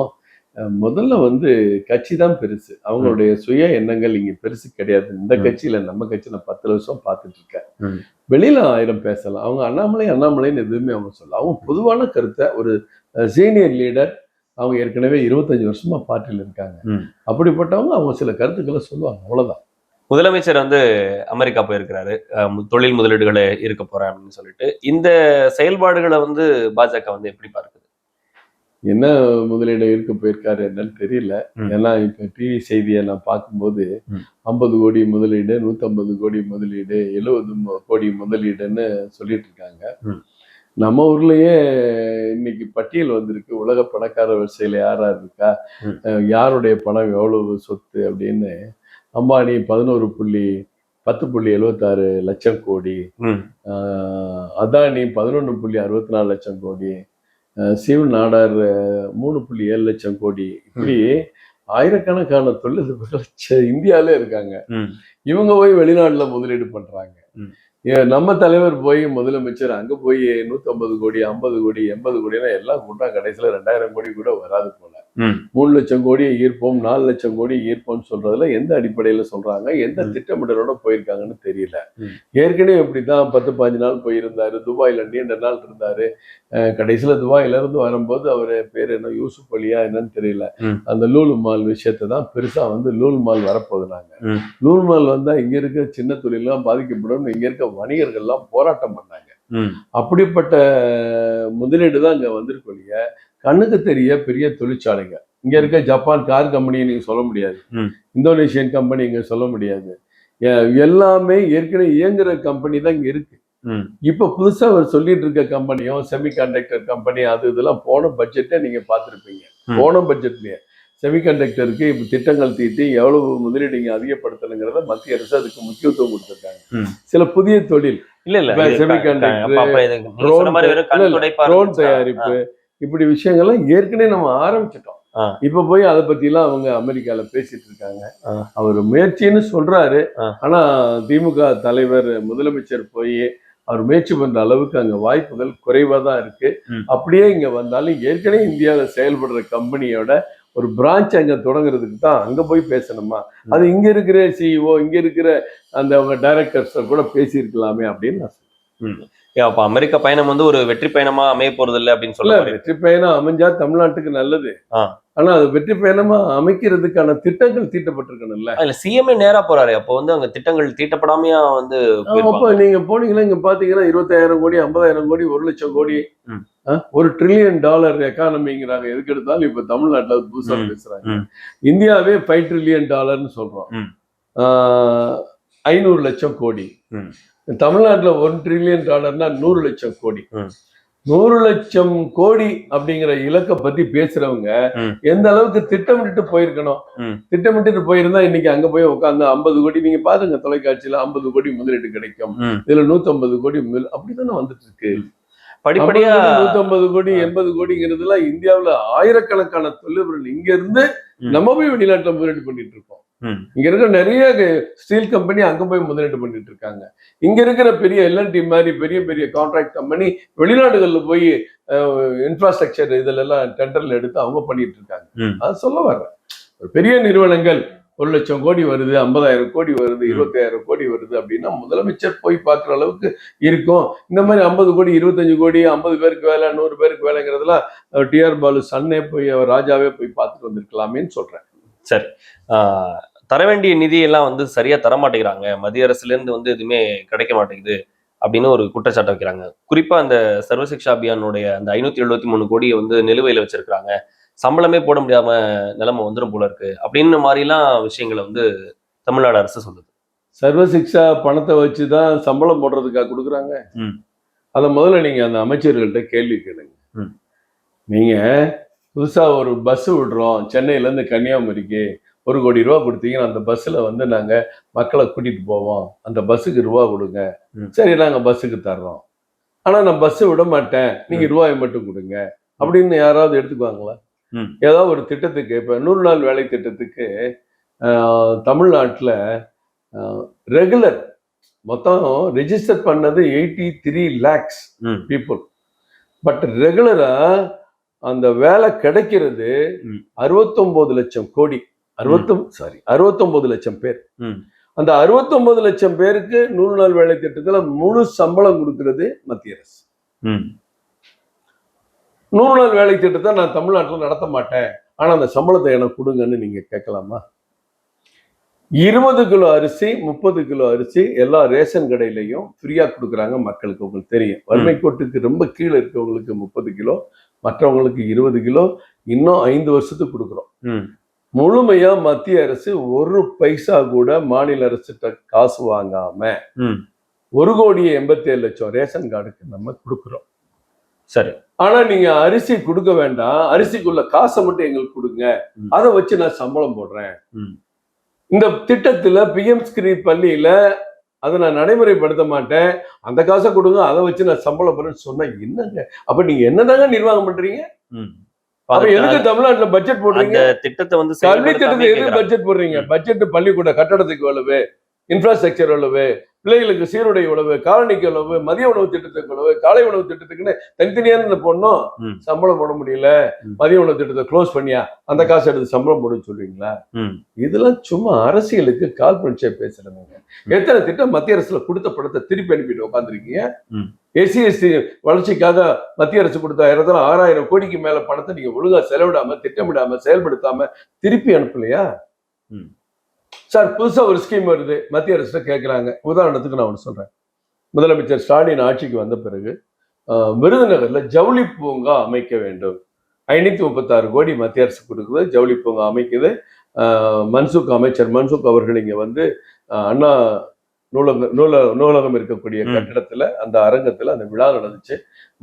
முதல்ல வந்து கட்சி தான் பெருசு. அவங்களுடைய சுய எண்ணங்கள் இங்க பெருசு கிடையாது. இந்த கட்சியில நம்ம கட்சி நான் 10 வருஷம் பார்த்துட்டு இருக்கேன். வெளியில 1000 பேசலாம். அவங்க அண்ணாமலைன்னு எதுவுமே அவங்க சொல்லலாம். அவங்க பொதுவான கருத்தை ஒரு சீனியர் லீடர், அவங்க ஏற்கனவே 25 வருஷமா பார்ட்டியில் இருக்காங்க. அப்படிப்பட்டவங்க அவங்க சில கருத்துக்களை சொல்லுவாங்க, அவ்வளவுதான். முதலமைச்சர் வந்து அமெரிக்கா போயிருக்கிறாரு, தொழில் முதலீடுகளை இருக்க போறேன் அப்படின்னு சொல்லிட்டு. இந்த செயல்பாடுகளை வந்து பாஜக வந்து எப்படி பார்க்குது? என்ன முதலீடு இருக்க போயிருக்காரு என்னன்னு தெரியல. ஏன்னா இப்ப டிவி செய்தியை நான் பார்க்கும்போது 50 கோடி முதலீடு, 150 கோடி முதலீடு, 70 கோடி முதலீடுன்னு சொல்லிட்டு இருக்காங்க. நம்ம ஊர்லயே இன்னைக்கு பட்டியல் வந்திருக்கு, உலக பணக்கார வரிசையில யார் இருக்கா, யாருடைய பணம் எவ்வளவு சொத்து அப்படின்னு. அம்பானி 10.76 லட்சம் கோடி, அதானி 11.64 லட்சம் கோடி, சிவ நாடார் 3.7 லட்சம் கோடி. இப்படி ஆயிரக்கணக்கான தொழிலதிபர்கள் இந்தியாவிலே இருக்காங்க. இவங்க போய் வெளிநாட்டுல முதலீடு பண்றாங்க. நம்ம தலைவர் போய் முதலமைச்சர் அங்க போய் 150 கோடி 50 கோடி 80 கோடினா எல்லாம் கூட்டா கடைசியில 2000 கோடி கூட வராது போல. 3 லட்சம் கோடியை ஈர்ப்போம், 4 லட்சம் கோடி ஈர்ப்போம்னு சொல்றதுல எந்த அடிப்படையில சொல்றாங்க, எந்த திட்டமிடலோட போயிருக்காங்கன்னு தெரியல. ஏற்கனவே இப்படிதான் 10-15 நாள் போயிருந்தாரு, துபாயில நீண்ட நாள் இருந்தாரு. கடைசியில துபாயில இருந்து வரும்போது அவரு பேர் என்ன, யூசுப் அலியா என்னன்னு தெரியல, அந்த லூல் மால் விஷயத்தை தான் பெருசா வந்து லூல் மால் வரப்போகுதுனாங்க. லூல் மால் வந்தா இங்க இருக்க சின்ன தொழிலாம் பாதிக்கப்படும், இங்க இருக்க வணிகர்கள்லாம் போராட்டம் பண்ணாங்க. அப்படிப்பட்ட முதலீடு தான் இங்க வந்திருக்கு இல்லையா. கண்ணுக்கு தெரிய பெரிய தொழிற்சாலைங்க இங்க இருக்க. ஜப்பான் கார் கம்பெனி நீங்க சொல்ல முடியாது, இந்தோனேஷியன் கம்பெனி இங்க சொல்ல முடியாது. எல்லாமே ஏற்கனவே இயங்குற கம்பெனி தான் இங்க இருக்கு. இப்ப புதுசா அவர் சொல்லிட்டு இருக்க கம்பெனியும் செமிகண்டக்டர் கம்பெனி, அது இதெல்லாம் போன பட்ஜெட்டை நீங்க பார்த்துருப்பீங்க. போன பட்ஜெட்லயே செமிகண்டக்டருக்கு இப்ப திட்டங்கள் தீட்டி எவ்வளவு முதலீடு இங்க அதிகப்படுத்தணுங்கிறத மத்திய அரசு அதுக்கு முக்கியத்துவம் கொடுத்திருக்காங்க. சில புதிய தொழில் ட்ரோன் தயாரிப்பு, இப்படி விஷயங்கள்லாம் ஏற்கனவே நம்ம ஆரம்பிச்சிட்டோம். இப்ப போய் அதை பத்தி எல்லாம் அவங்க அமெரிக்கால பேசிட்டு இருக்காங்க. அவர் முயற்சின்னு சொல்றாரு. ஆனா திமுக தலைவர் முதலமைச்சர் போய் அவர் முயற்சி பண்ற அளவுக்கு அங்க வாய்ப்புகள் குறைவா தான் இருக்கு. அப்படியே இங்க வந்தாலும் ஏற்கனவே இந்தியாவில் செயல்படுற கம்பெனியோட ஒரு பிரான்ச் அங்க தொடங்குறதுக்கு தான் அங்க போய் பேசணுமா? அது இங்க இருக்கிற சிஇஓ, இங்க இருக்கிற அந்த அவங்க டைரக்டர்ஸ் கூட பேசியிருக்கலாமே அப்படின்னு நான் சொல்றேன். அப்ப அமெரிக்க பயணம் வந்து ஒரு வெற்றி பயணமா அமைய போறது இல்லை அப்படின்னு சொல்ல. வெற்றி பயணம் அமைஞ்சா தமிழ்நாட்டுக்கு நல்லது. ஆனா அது வெற்றி பயணமா அமைக்கிறதுக்கான திட்டங்கள் தீட்டப்பட்டிருக்கணும்ல. இல்ல சிஎம்ஏ நேரா போறாரு, அப்போ வந்து அங்க திட்டங்கள் தீட்டப்படாமையா வந்து. அப்ப நீங்க போனீங்கன்னா இங்க பாத்தீங்கன்னா 20,000 கோடி 50,000 கோடி 1 லட்சம் கோடி $1 trillion எக்கானமிங்கிறாங்க. எதுக்கு எடுத்தாலும் இப்ப தமிழ்நாட்டுல புதுசா பேசுறாங்க. இந்தியாவே $5 trillion சொல்றோம். 500 லட்சம் கோடி. தமிழ்நாட்டுல $1 trillion 100 லட்சம் கோடி. 100 லட்சம் கோடி அப்படிங்கிற இலக்கை பத்தி பேசுறவங்க எந்த அளவுக்கு திட்டமிட்டு போயிருக்கணும். திட்டமிட்டு போயிருந்தா இன்னைக்கு அங்க போய் உட்காந்து 50 கோடி நீங்க பாருங்க தொலைக்காட்சியில 50 கோடி முதலீடு கிடைக்கும், இதுல 150 கோடி அப்படித்தானே வந்துட்டு இருக்கு. படிப்படியா 150 கோடி 80 கோடிங்கிறதுலாம் இந்தியாவுல ஆயிரக்கணக்கான தொழில்கள் இங்க இருந்து நம்ம போய் வெளிநாட்டுல முதலீடு பண்ணிட்டு இருக்கோம். இங்க இருக்கிற நிறைய ஸ்டீல் கம்பெனி அங்க போய் முதலீடு பண்ணிட்டு இருக்காங்க. இங்க இருக்கிற பெரிய எல்என்டி மாதிரி பெரிய பெரிய கான்ட்ராக்ட் கம்பெனி வெளிநாடுகள்ல போய் இன்ஃப்ராஸ்ட்ரக்சர் இதுல எல்லாம் டெண்டர்ல எடுத்து அவங்க பண்ணிட்டு இருக்காங்க. அது சொல்ல வர்றேன். பெரிய நிறுவனங்கள் 1,00,000 கோடி வருது, 50,000 கோடி வருது, 25,000 கோடி வருது அப்படின்னா முதலமைச்சர் போய் பார்க்குற அளவுக்கு இருக்கும். இந்த மாதிரி 50 கோடி 25 கோடி 50 பேருக்கு வேலை 100 பேருக்கு வேலைங்கிறதுலாம் டிஆர் பாலு சன்னே போய் அவர் ராஜாவே போய் பார்த்துட்டு வந்திருக்கலாமேன்னு சொல்றேன். சரி. தர வேண்டிய நிதியெல்லாம் வந்து சரியா தரமாட்டேங்கிறாங்க, மத்திய அரசுல இருந்து வந்து எதுவுமே கிடைக்க மாட்டேங்குது அப்படின்னு ஒரு குற்றச்சாட்டை வைக்கிறாங்க. குறிப்பா அந்த சர்வசிக்ஷா அபியானுடைய அந்த 573 கோடியை வந்து நிலுவையில வச்சிருக்காங்க, சம்பளமே போட முடியாம நிலைமை வந்துடும் போல இருக்கு அப்படின்னு மாதிரிலாம் விஷயங்களை வந்து தமிழ்நாடு அரசு சொல்லுது. சர்வசிக்ஷா பணத்தை வச்சு தான் சம்பளம் போடுறதுக்காக கொடுக்குறாங்க. அதை முதல்ல நீங்க அந்த அமைச்சர்கள்ட்ட கேள்வி கேளுங்க. நீங்க புதுசா ஒரு பஸ் விடுறோம் சென்னையில இருந்து கன்னியாகுமரிக்கு, 1 கோடி ரூபா கொடுத்தீங்கன்னா அந்த பஸ்ல வந்து நாங்க மக்களை கூட்டிட்டு போவோம், அந்த பஸ்ஸுக்கு ரூபா கொடுங்க. சரி, நாங்க பஸ்ஸுக்கு தர்றோம், ஆனா நான் பஸ் விட மாட்டேன், நீங்க ரூபாயை மட்டும் கொடுங்க அப்படின்னு யாராவது எடுத்துக்குவாங்களா? ஏதாவது ஒரு திட்டத்துக்கு, இப்ப 100 நாள் வேலை திட்டத்துக்கு தமிழ்நாட்டுல ரெகுலர் மொத்தம் ரெஜிஸ்டர் பண்ணது 83 lakhs பீப்புள். பட் ரெகுலரா அந்த வேலை கிடைக்கிறது 69 லட்சம் கோடி, 69 லட்சம் பேர். அந்த 69 லட்சம் பேருக்கு 100 நாள் வேலை திட்டத்துல முழு சம்பளம் கொடுக்கிறது மத்திய அரசு. 100 நாள் வேலை திட்டத்தை நான் தமிழ்நாட்டில் நடத்த மாட்டேன், ஆனா அந்த சம்பளத்தை எனக்கு கொடுங்கன்னு நீங்க கேட்கலாமா? 20 கிலோ அரிசி 30 கிலோ அரிசி எல்லா ரேஷன் கடையிலையும் ஃப்ரீயா கொடுக்குறாங்க மக்களுக்கு. உங்களுக்கு தெரியும், வறுமை கோட்டுக்கு ரொம்ப கீழே இருக்கவங்களுக்கு 30 கிலோ, மற்றவங்களுக்கு 20 கிலோ, இன்னும் 5 வருஷத்துக்கு கொடுக்குறோம். முழுமையா மத்திய அரசு 1 பைசா கூட மாநில அரசு காசு வாங்காம 1,87,00,000 ரேஷன் கார்டுக்கு நம்ம கொடுக்குறோம். சரி, ஆனா நீங்க அரிசி கொடுக்க வேண்டாம், அரிசிக்குள்ள காசை மட்டும் எங்களுக்கு கொடுங்க, அதை வச்சு நான் சம்பளம் போடுறேன். இந்த திட்டத்துல பிஎம் ஸ்ரீ பள்ளியில அதை நான் நடைமுறைப்படுத்த மாட்டேன், அந்த காசை கொடுங்க, அதை வச்சு நான் சம்பளம் போடுறேன்னு சொன்னா என்னங்க? அப்ப நீங்க என்னதாங்க நிர்வாகம் பண்றீங்க? அப்ப எதுக்கு தமிழ்நாட்டுல பட்ஜெட் போடுறீங்க? திட்டத்தை வந்து கல்வி திட்டத்தை எதுக்கு பட்ஜெட் போடுறீங்க? பட்ஜெட் பள்ளிக்கூட கட்டடத்துக்கு எவ்வளவு, இன்ஃப்ராஸ்ட்ரக்சர் எவ்வளவு, பிள்ளைகளுக்கு சீருடை எவ்வளவு, காலனிக்கு எவ்வளவு, மதிய உணவு திட்டத்துக்கு எவ்வளவு, காலை உணவு திட்டத்துக்குன்னு தனித்தனியான பொண்ணும் சம்பளம் போட முடியல, மதிய உணவு திட்டத்தை க்ளோஸ் பண்ணியா அந்த காசு எடுத்து சம்பளம் போடுன்னு சொல்லுவீங்களா? இதெல்லாம் சும்மா அரசியலுக்கு கால் பண்ணிச்சே பேசுறதுங்க. எத்தனை திட்டம் மத்திய அரசுல கொடுத்த படத்தை திருப்பி அனுப்பிட்டு உட்காந்துருக்கீங்க. எஸ்சி எஸ்டி வளர்ச்சிக்காக மத்திய அரசு கொடுத்த 6,000 கோடிக்கு மேல பணத்தை நீங்க ஒழுங்கா செலவிடாம, திட்டமிடாம, செயல்படுத்தாம திருப்பி அனுப்பலையா? சார், புதுசா ஒரு ஸ்கீம் வருது, மத்திய அரசு கேட்கிறாங்க. உதாரணத்துக்கு நான் ஒன்று சொல்றேன். முதலமைச்சர் ஸ்டாலின் ஆட்சிக்கு வந்த பிறகு விருதுநகர்ல ஜவுளி பூங்கா அமைக்க வேண்டும், 536 கோடி மத்திய அரசு கொடுக்குது, ஜவுளி பூங்கா அமைக்குது. அமைச்சர் மன்சுக் அவர்கள் இங்க வந்து அண்ணா நூலகம் இருக்கக்கூடிய கட்டிடத்துல அந்த அரங்கத்துல அந்த விழா நடந்துச்சு.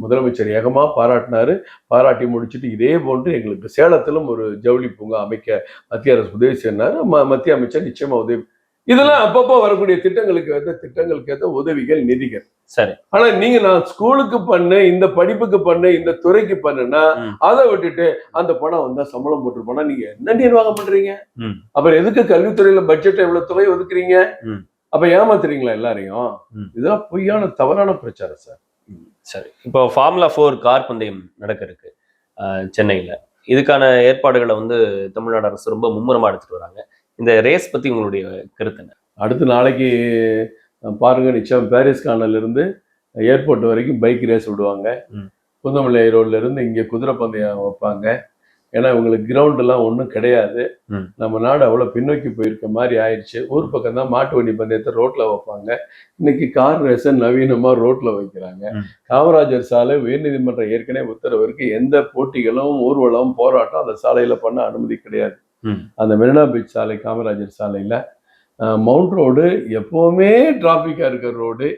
முதலமைச்சர் ஏகமா பாராட்டினாரு. பாராட்டி முடிச்சுட்டு இதே போன்று எங்களுக்கு சேலத்திலும் ஒரு ஜவுளி பூங்கா அமைக்க மத்திய அரசு உதவி செய்யினாரு. மத்திய அமைச்சர் நிச்சயமா உதவி. இதெல்லாம் அப்பப்போ வரக்கூடிய திட்டங்களுக்கு ஏற்ற உதவிகள், நிதிகள். சரி, ஆனா நீங்க நான் ஸ்கூலுக்கு பண்ணு, இந்த படிப்புக்கு பண்ணு, இந்த துறைக்கு பண்ணுனா அதை விட்டுட்டு அந்த பணம் வந்தா சம்பளம் போட்டு போனா நீங்க என்ன நிர்வாகம் பண்றீங்க? அப்புறம் எதுக்கு கல்வித்துறையில பட்ஜெட் எவ்வளவு தொகை ஒதுக்குறீங்க? அப்ப ஏமாத்துறீங்களா எல்லாரையும்? இதெல்லாம் பொய்யான தவறான பிரச்சாரம் சார். சரி, இப்போ ஃபார்முலா 4 கார் பந்தயம் நடக்க இருக்கு சென்னையில. இதுக்கான ஏற்பாடுகளை வந்து தமிழ்நாடு அரசு ரொம்ப மும்முரமா எடுத்துட்டு வராங்க. இந்த ரேஸ் பத்தி உங்களுடைய கருத்து என்ன? அடுத்து நாளைக்கு பாருங்க, நிச்சயம் பாரிஸ் கார்னர்ல இருந்து ஏர்போர்ட் வரைக்கும் பைக் ரேஸ் விடுவாங்க. புந்தமல்லி ரோட்ல இருந்து இங்க குதிரை பந்தயம் வைப்பாங்க. ஏன்னா இவங்களுக்கு கிரவுண்ட் எல்லாம் ஒன்றும் கிடையாது. நம்ம நாடு அவ்வளவு பின்னோக்கி போயிருக்க மாதிரி ஆயிடுச்சு. ஊர் பக்கம் தான் மாட்டு வண்டி பந்தயத்தை ரோட்ல வைப்பாங்க. இன்னைக்கு கார் ரேஸை நவீனமா ரோட்ல வைக்கிறாங்க. காமராஜர் சாலை உயர்நீதிமன்றம் ஏற்கனவே உத்தரவு இருக்கு, எந்த போட்டிகளும் ஊர்வலம் போராட்டம் அந்த சாலையில பண்ண அனுமதி கிடையாது. அந்த மெரினா பீச் சாலை காமராஜர் சாலையில மவுண்ட் ரோடு எப்பவுமே டிராபிக்கா இருக்கிற ரோடு.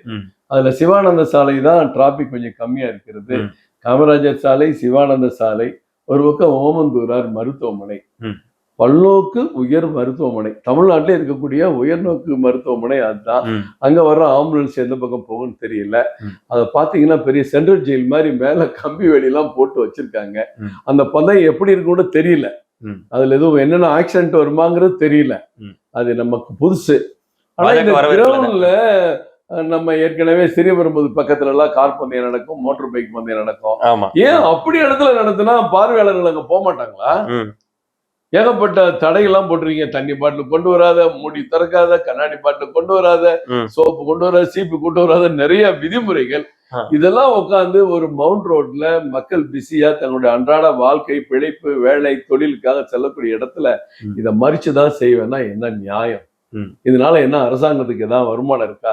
அதுல சிவானந்த சாலை தான் டிராபிக் கொஞ்சம் கம்மியா இருக்கிறது. காமராஜர் சாலை, சிவானந்த சாலை, ஒரு பக்கம் ஓமந்தூரார் மருத்துவமனை, பல்நோக்கு உயர் மருத்துவமனை, தமிழ்நாட்டிலே இருக்கக்கூடிய உயர்நோக்கு மருத்துவமனை அதுதான். அங்க வர்ற ஆம்புலன்ஸ் எந்த பக்கம் போகும்னு தெரியல. அதை பாத்தீங்கன்னா பெரிய சென்ட்ரல் ஜெயில் மாதிரி மேல கம்பி வேலியெல்லாம் போட்டு வச்சிருக்காங்க. அந்த பந்தயம் எப்படி இருக்குன்னு தெரியல, அதுல எதுவும் என்னென்ன ஆக்சிடென்ட் வருமாங்கிறது தெரியல, அது நமக்கு புதுசு. ஆனா இந்த கிரவுண்ட்ல நம்ம ஏற்கனவே சிறியபெரும்புதூர் பக்கத்துல எல்லாம் கார் பந்தயம் நடக்கும், மோட்டார் பைக் பந்தயம் நடக்கும். ஏன் அப்படி இடத்துல நடத்தினா பார்வையாளர்கள் அங்க போக மாட்டாங்களா? ஏகப்பட்ட தடையெல்லாம் போட்டிருக்கீங்க. தண்ணி பாட்டில் கொண்டு வராத, மூடி திறக்காத, கண்ணாடி பாட்டில் கொண்டு வராத, சோப்பு கொண்டு வராத, சீப்பு கொண்டு வராத, நிறைய விதிமுறைகள். இதெல்லாம் உட்காந்து ஒரு மவுண்ட் ரோட்ல மக்கள் பிஸியா தங்களுடைய அன்றாட வாழ்க்கை, பிழைப்பு, வேலை, தொழிலுக்காக செல்லக்கூடிய இடத்துல இதை மறிச்சுதான் செய்வேன்னா என்ன நியாயம்? இதனால என்ன அரசாங்கத்துக்கு ஏதாவது வருமானம் இருக்கா?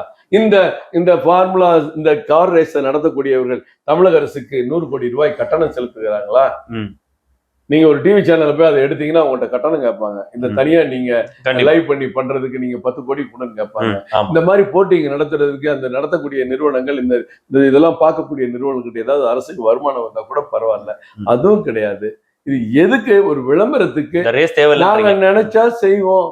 இந்த ஃபார்முலா, இந்த கார் ரேஸை நடத்தக்கூடியவர்கள் தமிழக அரசுக்கு 100 கோடி ரூபாய் கட்டணம் செலுத்துகிறாங்களா? நீங்க ஒரு டிவி சேனல்ல போய் அதை எடுத்தீங்கன்னா அவங்கள்ட்ட கட்டணம் கேட்பாங்க. இந்த தனியா நீங்க லைவ் பண்ணி பண்றதுக்கு நீங்க 10 கோடி கூட கேட்பாங்க. இந்த மாதிரி போட்டிங்க நடத்துறதுக்கு அந்த நடத்தக்கூடிய நிறுவனங்கள், இந்த இதெல்லாம் பார்க்கக்கூடிய நிறுவனங்கிட்ட ஏதாவது அரசுக்கு வருமானம் வந்தா கூட பரவாயில்ல, அதுவும் கிடையாது. இது எதுக்கு? ஒரு விளம்பரத்துக்கு. நாங்க நினைச்சா செய்வோம்,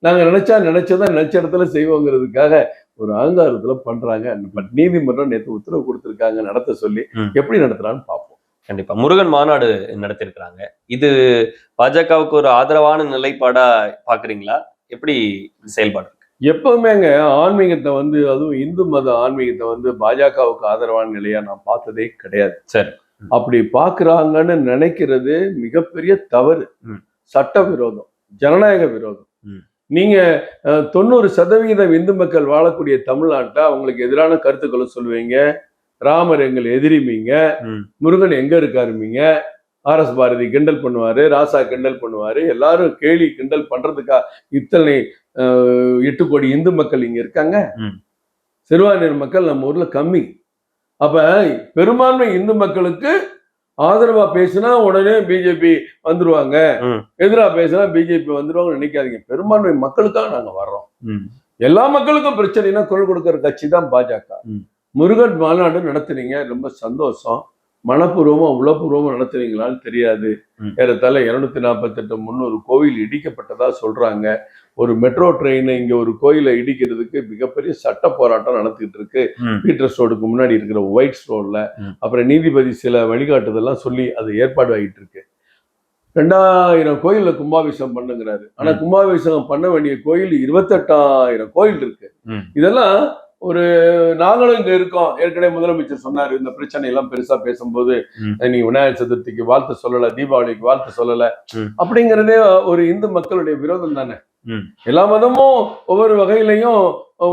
நாங்க நினைச்சதா நினைச்ச இடத்துல செய்வோங்கிறதுக்காக ஒரு அகங்காரத்துல பண்றாங்க. நீதிமன்றம் நேற்று உத்தரவு கொடுத்திருக்காங்க நடத்த சொல்லி. எப்படி நடத்துறான்னு பார்ப்போம். கண்டிப்பா. முருகன் மாநாடு நடத்திருக்கிறாங்க. இது பாஜகவுக்கு ஒரு ஆதரவான நிலைப்பாடா பாக்குறீங்களா? எப்படி செயல்பாடு? எப்பவுமேங்க ஆன்மீகத்தை அதுவும் இந்து மத ஆன்மீகத்தை பாஜகவுக்கு ஆதரவான நிலையா நான் பார்த்ததே கிடையாது. சரி. அப்படி பாக்குறாங்கன்னு நினைக்கிறது மிகப்பெரிய தவறு. சட்ட விரோதம், ஜனநாயக விரோதம். நீங்க 90% இந்து மக்கள் வாழக்கூடிய தமிழ்நாட்டை அவங்களுக்கு எதிரான கருத்துக்களை சொல்லுவீங்க. ராமர் எங்கள் எதிரிமீங்க, முருகன் எங்க இருக்காருமீங்க, RS பாரதி கிண்டல் பண்ணுவாரு, ராசா கிண்டல் பண்ணுவாரு, எல்லாரும் கேலி கிண்டல் பண்றதுக்கா இத்தனை 8 கோடி இந்து மக்கள் இங்க இருக்காங்க. சிறுபான்மையினர் மக்கள் நம்ம ஊர்ல கம்மி. அப்ப பெரும்பான்மை இந்து மக்களுக்கு ஆதரவா பேசினா உடனே பிஜேபி வந்துருவாங்க, எதிரா பேசினா பிஜேபி வந்துருவாங்க நினைக்காதீங்க. பெரும்பான்மை மக்களுக்காக நாங்க வர்றோம். எல்லா மக்களுக்கும் பிரச்சனைனா குரல் கொடுக்கிற கட்சி தான் பாஜக. முருகன் மாநாடு நடத்துறீங்க, ரொம்ப சந்தோஷம். மனப்பூர்வமா உளப்பூர்வமா நடத்துறீங்களான்னு தெரியாது. ஏறத்தாழ 248 300 கோவில் இடிக்கப்பட்டதா சொல்றாங்க. ஒரு மெட்ரோ ட்ரெயினை இங்க ஒரு கோயிலை இடிக்கிறதுக்கு மிகப்பெரிய சட்ட போராட்டம் நடத்திட்டு இருக்கு. பீட்டர்ஸ் ரோடுக்கு முன்னாடி இருக்கிற ஒயிட்ஸ் ரோட்ல. அப்புறம் நீதிபதி சில வழிகாட்டுதெல்லாம் சொல்லி அது ஏற்பாடு ஆகிட்டு இருக்கு. 2000 கோயில்ல கும்பாபிஷேகம் பண்ணுங்கிறாரு. ஆனா கும்பாபிஷேகம் பண்ண வேண்டிய கோயில் 28,000 கோயில் இருக்கு. இதெல்லாம் நாங்களும் இங்க இருக்கோம். ஏற்கனவே முதலமைச்சர் சொன்னாரு, இந்த பிரச்சனை எல்லாம் பெருசா பேசும்போது நீ விநாயகர் சதுர்த்திக்கு வாழ்த்து சொல்லல, தீபாவளிக்கு வாழ்த்து சொல்லல அப்படிங்கிறதே ஒரு இந்து மக்களுடைய விரோதம் தானே. எல்லா மதமும் ஒவ்வொரு வகையிலையும்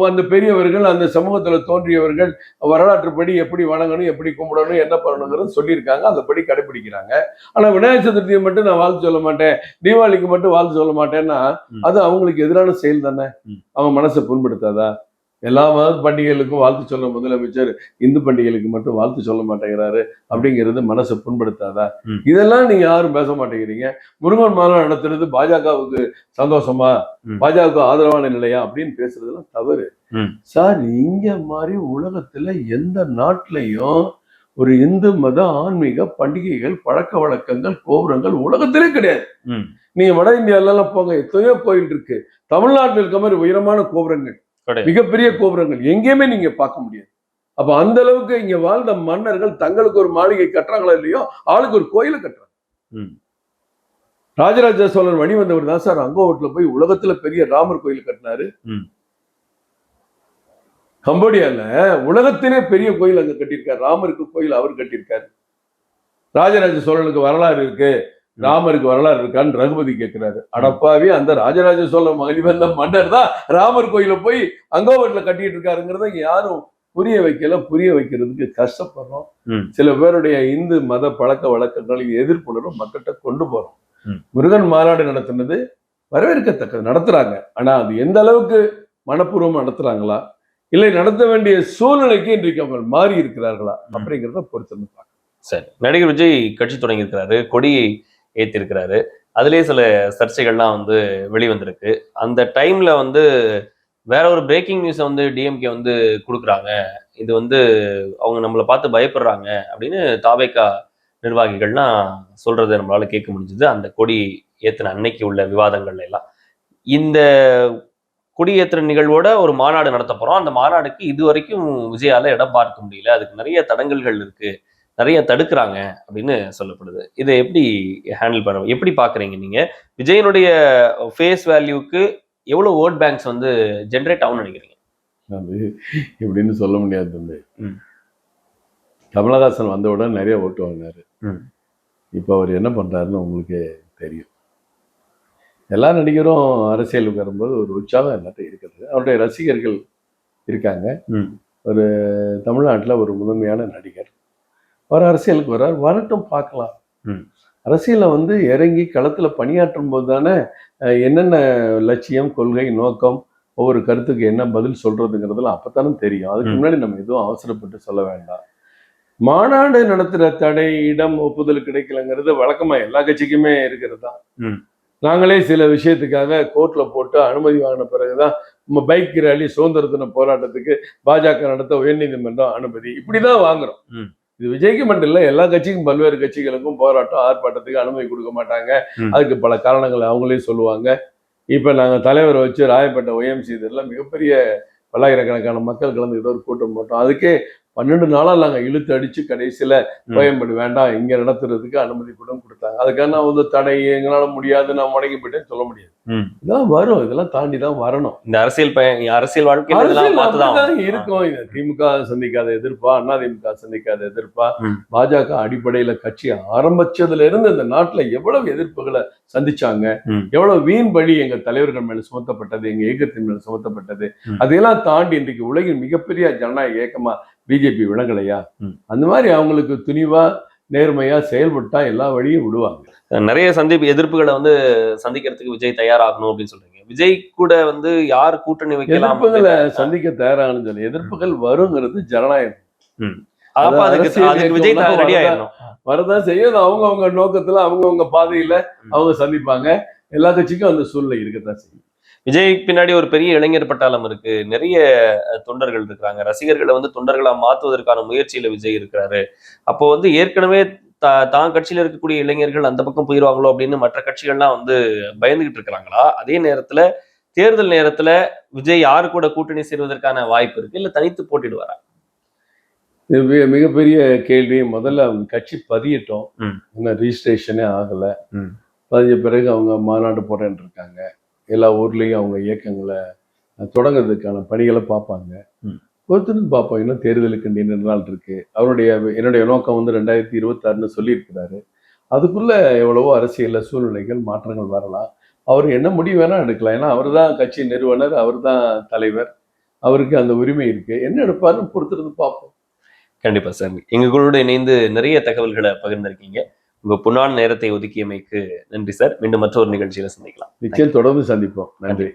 அந்த பெரியவர்கள், அந்த சமூகத்துல தோன்றியவர்கள் வரலாற்றுப்படி எப்படி வணங்கணும், எப்படி கும்பிடணும், என்ன பண்ணணுங்கிறது சொல்லியிருக்காங்க. அந்தபடி கடைபிடிக்கிறாங்க. ஆனா விநாயகர் சதுர்த்தியை மட்டும் நான் வாழ்த்து சொல்ல மாட்டேன், தீபாவளிக்கு மட்டும் வாழ்த்து சொல்ல மாட்டேன்னா அது அவங்களுக்கு எதிரான செயல் தானே. அவங்க மனசை புண்படுத்தாதா? எல்லா மத பண்டிகைகளுக்கும் வாழ்த்து சொல்ல முதலமைச்சர் இந்து பண்டிகைகளுக்கு மட்டும் வாழ்த்து சொல்ல மாட்டேங்கிறாரு அப்படிங்கிறது மனசை புண்படுத்தாதா? இதெல்லாம் நீங்க யாரும் பேச மாட்டேங்கிறீங்க. முருகன் மாநாடு நடத்துறது பாஜகவுக்கு சந்தோஷமா, பாஜகவுக்கு ஆதரவான நிலையா அப்படின்னு பேசுறதுலாம் தவறு சார். இங்க மாதிரி உலகத்துல எந்த நாட்டிலையும் ஒரு இந்து மத ஆன்மீக பண்டிகைகள், பழக்க வழக்கங்கள், கோபுரங்கள் உலகத்திலே கிடையாது. நீங்க வட இந்தியாலாம் போங்க, எத்தனையோ கோயில் இருக்கு. தமிழ்நாட்டில் இருக்க மாதிரி உயரமான கோபுரங்கள், மிகப்பெரிய கோபுரங்கள் எங்கேயுமே நீங்க பார்க்க முடியாது. அப்ப அந்த அளவுக்கு இங்க வாழ்ந்த மன்னர்கள் தங்களுக்கு ஒரு மாளிகை கட்டுறாங்களோ இல்லையோ, ஆளுக்கு ஒரு கோயிலை கட்டுறாங்க. ராஜராஜ சோழன் வழிவந்தவர் தான் சார் அங்கோவட்ல போய் உலகத்துல பெரிய ராமர் கோயில் கட்டினாரு. கம்போடியால உலகத்திலே பெரிய கோயில் அங்க கட்டியிருக்காரு. ராமருக்கு கோயில் அவர் கட்டியிருக்காரு. ராஜராஜ சோழனுக்கு வரலாறு இருக்கு, ராமருக்கு வரலாறு இருக்கான்னு ரகுபதி கேட்கிறாரு. அடப்பாவி, அந்த ராஜராஜ சோழன் வந்த மன்னர் தான் ராமர் கோயில போய் அங்கோவட்ல கட்டிட்டு இருக்காருங்கிறத யாரும் புரிய வைக்கல. புரிய வைக்கிறதுக்கு கஷ்டப்படுறோம். சில பேருடைய இந்து மத பழக்க வழக்கங்களின் எதிர்ப்புணரும் மக்கள்கிட்ட கொண்டு போறோம். முருகன் மாநாடு நடத்துனது வரவேற்கத்தக்கது, நடத்துறாங்க. ஆனா அது எந்த அளவுக்கு மனப்பூர்வமா நடத்துறாங்களா, இல்லை நடத்த வேண்டிய சூழ்நிலைக்கு இன்றைக்கு அவங்க மாறி இருக்கிறார்களா அப்படிங்கிறத பொறுத்து பார்க்க. சரி, நடிகர் விஜய் கட்சி தொடங்கி இருக்கிறாரு, கொடியை ஏற்றிருக்கிறாரு. அதுலேயே சில சர்ச்சைகள்லாம் வெளிவந்திருக்கு. அந்த டைம்ல வேற ஒரு பிரேக்கிங் நியூஸை டிஎம்கே கொடுக்குறாங்க. இது அவங்க நம்மளை பார்த்து பயப்படுறாங்க அப்படின்னு தாவேகா நிர்வாகிகள்லாம் சொல்றதை நம்மளால கேட்க முடிஞ்சது. அந்த கொடி ஏற்றின அன்னைக்கு உள்ள விவாதங்கள்ல எல்லாம் இந்த கொடியேற்ற நிகழ்வோட ஒரு மாநாடு நடத்த போறோம். அந்த மாநாடுக்கு இது வரைக்கும் விஜயால இடம் பார்க்க முடியல, அதுக்கு நிறைய தடங்கல்கள் இருக்கு, நிறைய தடுக்கிறாங்க அப்படின்னு சொல்லப்படுது. இதை எப்படி ஹேண்டில் பண்ண, எப்படி பாக்குறீங்க நீங்க? விஜயனுடைய ஃபேஸ் வேல்யூக்கு எவ்வளவு ஓட் பேங்க்ஸ் ஜென்ரேட் ஆகும்னு நினைக்கிறீங்க? அது எப்படின்னு சொல்ல முடியாது தம்பி. கமலஹாசன் வந்தவுடன் நிறைய ஓட்டு வாங்கினாரு. இப்ப அவர் என்ன பண்றாருன்னு உங்களுக்கு தெரியும். எல்லா நடிகரும் அரசியலுக்கு வரும்போது ஒரு உற்சாகம் எல்லாத்தையும் இருக்குது. அவருடைய ரசிகர்கள் இருக்காங்க. ம். ஒரு தமிழ்நாட்டில் ஒரு முதன்மையான நடிகர். அவர் அரசியலுக்கு வர்றார், வரட்டும் பார்க்கலாம். ம். அரசியலில் வந்து இறங்கி களத்தில் பணியாற்றும் போது தானே என்னென்ன லட்சியம், கொள்கை, நோக்கம், ஒவ்வொரு கருத்துக்கு என்ன பதில் சொல்றதுங்கிறதுலாம் அப்பத்தானே தெரியும். அதுக்கு முன்னாடி நம்ம எதுவும் அவசரப்பட்டு சொல்ல வேண்டாம். மாநாடு நடத்துகிற தடை, இடம், ஒப்புதல் கிடைக்கலங்கிறது வழக்கமா எல்லா கட்சிக்குமே இருக்கிறது தான். ம். நாங்களே சில விஷயத்துக்காக கோர்ட்ல போட்டு அனுமதி வாங்கின பிறகுதான் நம்ம பைக் ரேலி, சுதந்திர தின போராட்டத்துக்கு பாஜக நடத்த உயர்நீதிமன்றம் அனுமதி, இப்படிதான் வாங்குறோம். ம். இது விஜய்க்கு மட்டும் இல்ல, எல்லா கட்சிக்கும் பல்வேறு கட்சிகளுக்கும் போராட்டம், ஆர்ப்பாட்டத்துக்கு அனுமதி கொடுக்க மாட்டாங்க. அதுக்கு பல காரணங்களை அவங்களே சொல்லுவாங்க. இப்ப நாங்க தலைவரை வச்சு ராயப்பேட்டை OMC இதெல்லாம் மிகப்பெரிய பல்லாயிரக்கணக்கான மக்கள் கலந்துக்கிட்ட ஒரு கூட்டம் போட்டோம். அதுக்கே 12 நாளா நாங்க இழுத்து அடிச்சு கடைசியில கோயம்பேடு வேண்டாம் இங்க நடத்துறதுக்கு அனுமதி கூட கொடுத்தாங்க. அதுக்காக நான் வந்து தடை எங்களால முடியாது, நான் முடங்கி போயிட்டேன்னு சொல்ல முடியாது. இதெல்லாம் வரும், இதெல்லாம் தாண்டி தான் வரணும். இந்த அரசியல் வாழ்க்கையில இதெல்லாம் பார்த்துதான் இருக்கும். இது திமுக சந்திக்காத எதிர்ப்பா, அதிமுக சந்திக்காத எதிர்ப்பா, பாஜக அடிப்படையில கட்சி ஆரம்பிச்சதுல இருந்து இந்த நாட்டுல எவ்வளவு எதிர்ப்புகளை சந்திச்சாங்க, எவ்வளவு வீண் பழி எங்க தலைவர்கள் மேல சுமத்தப்பட்டது, எங்க இயக்கத்தின் மேல சுமத்தப்பட்டது. அதையெல்லாம் தாண்டி இன்றைக்கு உலகின் மிகப்பெரிய ஜனநாயக இயக்கமா பிஜேபி விளங்கலையா? அந்த மாதிரி அவங்களுக்கு துணிவா நேர்மையா செயல்பட்டா எல்லா வழியும் விடுவாங்க. நிறைய எதிர்ப்புகளை வந்து சந்திக்கிறதுக்கு விஜய் தயாராகணும் அப்படின்னு சொல்றீங்க. விஜய் கூட வந்து யார் கூட்டணி வைக்கலாம், எதிர்ப்புகளை சந்திக்க தயாராகனு சொல்லி எதிர்ப்புகள் வருங்கிறது ஜனநாயகம். அதுக்கு விஜய் ரெடி ஆயிடணும், வரதான் செய்யும். அவங்கவுங்க நோக்கத்துல அவங்கவுங்க பாதையில அவங்க சந்திப்பாங்க. எல்லா கட்சிக்கும் அந்த சூழ்நிலை இருக்கத்தான் செய்யும். விஜய் பின்னாடி ஒரு பெரிய இளைஞர் பட்டாளம் இருக்கு, நிறைய தொண்டர்கள் இருக்கிறாங்க, ரசிகர்களை வந்து தொண்டர்களா மாற்றுவதற்கான முயற்சியில விஜய் இருக்கிறாரு. அப்போ வந்து ஏற்கனவே தான் கட்சியில இருக்கக்கூடிய இளைஞர்கள் அந்த பக்கம் போயிருவாங்களோ அப்படின்னு மற்ற கட்சிகள்லாம் வந்து பயந்துகிட்டு இருக்கிறாங்களா? அதே நேரத்துல தேர்தல் நேரத்துல விஜய் யாரு கூட கூட்டணி சேருவதற்கான வாய்ப்பு இருக்கு, இல்ல தனித்து போட்டிடுவாரா? மிகப்பெரிய கேள்வி. முதல்ல அவங்க கட்சி பதியட்டும், இன்னும் ரிஜிஸ்ட்ரேஷனே ஆகல. பதிஞ்ச பிறகு அவங்க மாநாடு போறேன்னு இருக்காங்க. எல்லா ஊர்லேயும் அவங்க இயக்கங்களை தொடங்குறதுக்கான பணிகளை பார்ப்பாங்க. பொறுத்திருந்து பார்ப்போம். இன்னும் தேர்தலுக்கு நீண்ட நாள் இருக்கு. என்னுடைய நோக்கம் வந்து 2026 சொல்லியிருக்கிறாரு. அதுக்குள்ள எவ்வளவோ அரசியல்ல சூழ்நிலைகள் மாற்றங்கள் வரலாம். அவர் என்ன முடிவு வேணா எடுக்கலாம். ஏன்னா அவர் தான் கட்சி நிறுவனர், அவர் தான் தலைவர், அவருக்கு அந்த உரிமை இருக்கு. என்ன எடுப்பாருன்னு பொறுத்திருந்து பார்ப்போம். கண்டிப்பா சார், எங்களோடு இணைந்து நிறைய தகவல்களை பகிர்ந்திருக்கீங்க. உங்க பொன்னான நேரத்தை ஒதுக்கியமைக்கு நன்றி சார். மீண்டும் மற்றொரு நிகழ்ச்சியில சந்திக்கலாம். நிச்சயம் தொடர்ந்து சந்திப்போம். நன்றி.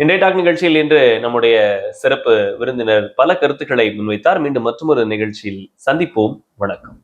இன்றைய டாக் நிகழ்ச்சியில் இன்று நம்முடைய சிறப்பு விருந்தினர் பல கருத்துக்களை முன்வைத்தார். மீண்டும் மற்றொரு நிகழ்ச்சியில் சந்திப்போம். வணக்கம்.